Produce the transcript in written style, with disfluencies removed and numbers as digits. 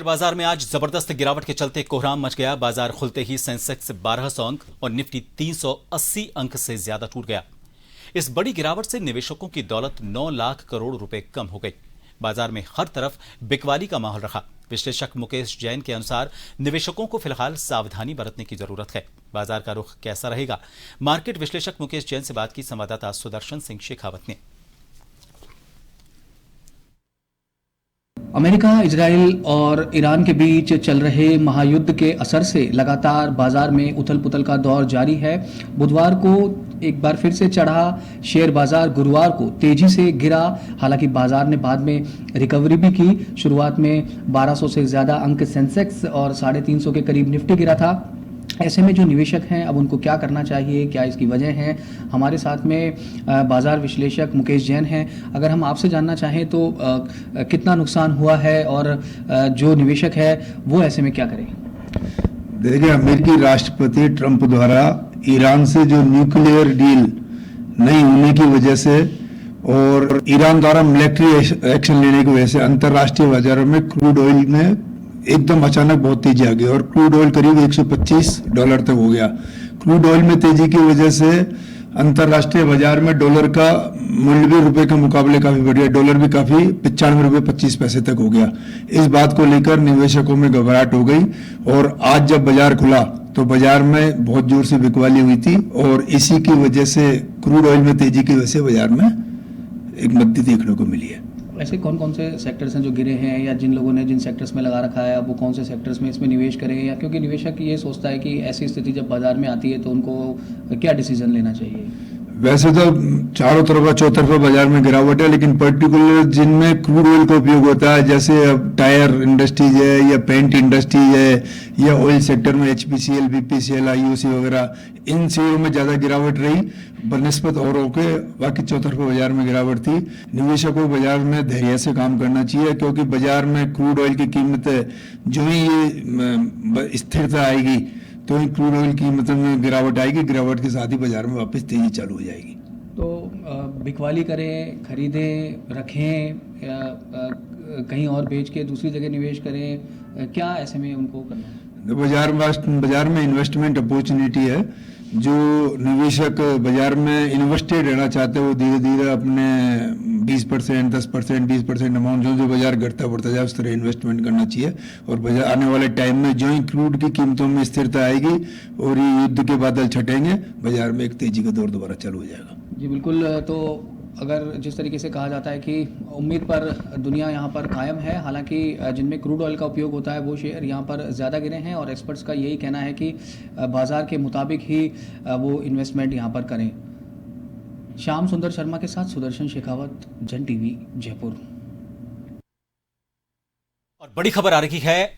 बाजार में आज जबरदस्त गिरावट के चलते कोहराम मच गया। बाजार खुलते ही सेंसेक्स 1200 अंक और निफ्टी 380 अंक से ज्यादा टूट गया। इस बड़ी गिरावट से निवेशकों की दौलत 9 लाख करोड़ रुपए कम हो गई। बाजार में हर तरफ बिकवाली का माहौल रहा। विश्लेषक मुकेश जैन के अनुसार निवेशकों को फिलहाल सावधानी बरतने की जरूरत है। बाजार का रुख कैसा रहेगा? मार्केट विश्लेषक मुकेश जैन से बात की संवाददाता सुदर्शन सिंह शेखावत ने। अमेरिका, इजराइल और ईरान के बीच चल रहे महायुद्ध के असर से लगातार बाजार में उथल पुथल का दौर जारी है। बुधवार को एक बार फिर से चढ़ा शेयर बाजार गुरुवार को तेजी से गिरा। हालांकि बाजार ने बाद में रिकवरी भी की। शुरुआत में 1200 से ज़्यादा अंक सेंसेक्स और 350 के करीब निफ्टी गिरा था। ऐसे में जो निवेशक हैं अब उनको क्या करना चाहिए, क्या इसकी वजह है? हमारे साथ में बाजार विश्लेषक मुकेश जैन हैं। अगर हम आपसे जानना चाहें तो कितना नुकसान हुआ है और जो निवेशक है वो ऐसे में क्या करें? देखिए, अमेरिकी राष्ट्रपति ट्रंप द्वारा ईरान से जो न्यूक्लियर डील नहीं होने की वजह से और ईरान द्वारा मिलिट्री एक्शन लेने की वजह से अंतर्राष्ट्रीय बाजारों में क्रूड ऑयल में एकदम अचानक बहुत तेजी आ गई और क्रूड ऑयल करीब $125 तक हो गया। क्रूड ऑयल में तेजी की वजह से अंतर्राष्ट्रीय बाजार में डॉलर का मूल्य भी रुपए के मुकाबले काफी बढ़ गया। डॉलर भी काफी $95.25 तक हो गया। इस बात को लेकर निवेशकों में घबराहट हो गई और आज जब बाजार खुला तो बाजार में बहुत जोर से बिकवाली हुई थी और इसी की वजह से क्रूड ऑयल में तेजी की वजह से बाजार में एक मंदी देखने को मिली है। ऐसे कौन कौन से सेक्टर्स हैं जो गिरे हैं, या जिन लोगों ने जिन सेक्टर्स में लगा रखा है अब वो कौन से सेक्टर्स में इसमें निवेश करें? या क्योंकि निवेशक ये सोचता है कि ऐसी स्थिति जब बाजार में आती है तो उनको क्या डिसीजन लेना चाहिए? वैसे तो चारों तरफा चौतरफा बाजार में गिरावट है, लेकिन पर्टिकुलर जिनमें क्रूड ऑयल का उपयोग होता है, जैसे अब टायर इंडस्ट्रीज है या पेंट इंडस्ट्रीज है या ऑयल सेक्टर में HPCL, BPCL, IOC वगैरह, इन शेयरों में ज्यादा गिरावट रही बनस्पत औरों के। बाकी चौतरफा बाजार में गिरावट थी। निवेशकों को बाजार में धैर्य से काम करना चाहिए, क्योंकि बाजार में क्रूड ऑयल की कीमत जो ही ये स्थिरता आएगी तो ही क्रूड ऑयल की कीमत में गिरावट आएगी। गिरावट के साथ ही बाजार में वापस तेजी चालू हो जाएगी। तो बिकवाली करें, खरीदें, रखें, या कहीं और बेच के दूसरी जगह निवेश करें, क्या ऐसे में उनको करना है? बाजार में इन्वेस्टमेंट अपॉर्चुनिटी है। जो निवेशक बाजार में इन्वेस्टेड रहना चाहते हैं वो धीरे धीरे अपने 20%, 10%, 20% अमाउंट जो बाजार घटता बढ़ता जाए उस तरह इन्वेस्टमेंट करना चाहिए। और बाजार आने वाले टाइम में जो ही क्रूड की कीमतों में स्थिरता आएगी और ये युद्ध के बादल छटेंगे, बाजार में एक तेजी का दौर दोबारा चालू हो जाएगा। जी बिल्कुल। तो अगर जिस तरीके से कहा जाता है कि उम्मीद पर दुनिया यहाँ पर कायम है, हालांकि जिनमें क्रूड ऑयल का उपयोग होता है वो शेयर यहाँ पर ज़्यादा गिरे हैं और एक्सपर्ट्स का यही कहना है कि बाज़ार के मुताबिक ही वो इन्वेस्टमेंट यहाँ पर करें। श्याम सुंदर शर्मा के साथ सुदर्शन शेखावत, जन टीवी, जयपुर। और बड़ी खबर आ रही है